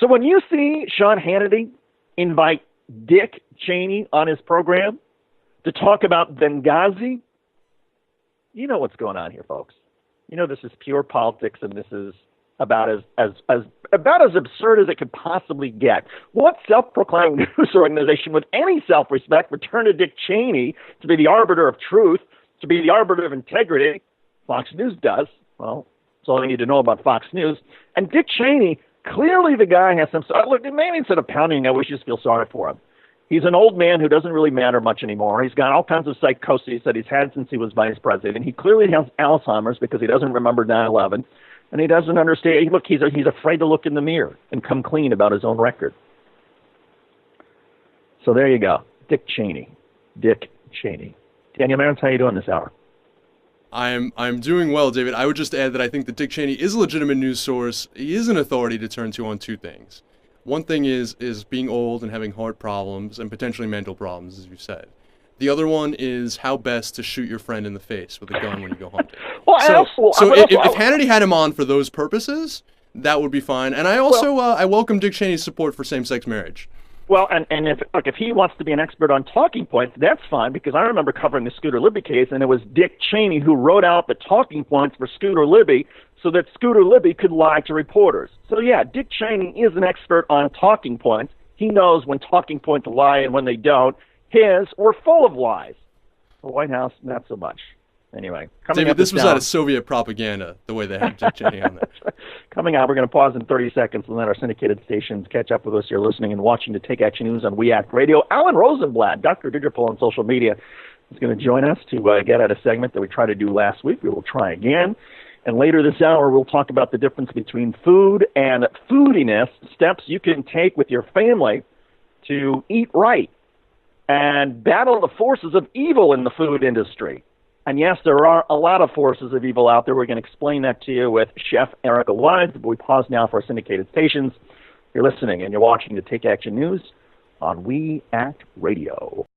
So when you see Sean Hannity invite Dick Cheney on his program to talk about Benghazi, you know what's going on here, folks. You know this is pure politics, and this is about as absurd as it could possibly get. What self-proclaimed news organization with any self-respect would turn to Dick Cheney to be the arbiter of truth, to be the arbiter of integrity? Fox News does. Well, that's all you need to know about Fox News. And Dick Cheney, clearly the guy has some... Look, maybe instead of pounding, I wish you just feel sorry for him. He's an old man who doesn't really matter much anymore. He's got all kinds of psychoses that he's had since he was vice president. He clearly has Alzheimer's because he doesn't remember 9/11. And he doesn't understand. Look, he's afraid to look in the mirror and come clean about his own record. So there you go. Dick Cheney. Dick Cheney. Daniel Marins, how you doing this hour? I'm doing well, David. I would just add that I think that Dick Cheney is a legitimate news source. He is an authority to turn to on two things. One thing is being old and having heart problems and potentially mental problems, as you said. The other one is how best to shoot your friend in the face with a gun when you go hunting. If Hannity had him on for those purposes, that would be fine. And I also I welcome Dick Cheney's support for same-sex marriage. Well, and if he wants to be an expert on talking points, that's fine, because I remember covering the Scooter Libby case, and it was Dick Cheney who wrote out the talking points for Scooter Libby so that Scooter Libby could lie to reporters. So, yeah, Dick Cheney is an expert on talking points. He knows when talking points lie and when they don't. His were full of lies. The White House, not so much. Anyway, David, this was out of Soviet propaganda, the way they had Dick Cheney on there. Coming out, we're going to pause in 30 seconds and let our syndicated stations catch up with us here listening and watching to Take Action News on We Act Radio. Alan Rosenblatt, Dr. Diggerpole on social media, is going to join us to get at a segment that we tried to do last week. We will try again. And later this hour, we'll talk about the difference between food and foodiness, steps you can take with your family to eat right and battle the forces of evil in the food industry. And yes, there are a lot of forces of evil out there. We're going to explain that to you with Chef Erica Wise. But we pause now for our syndicated stations. You're listening and you're watching the Take Action News on We Act Radio.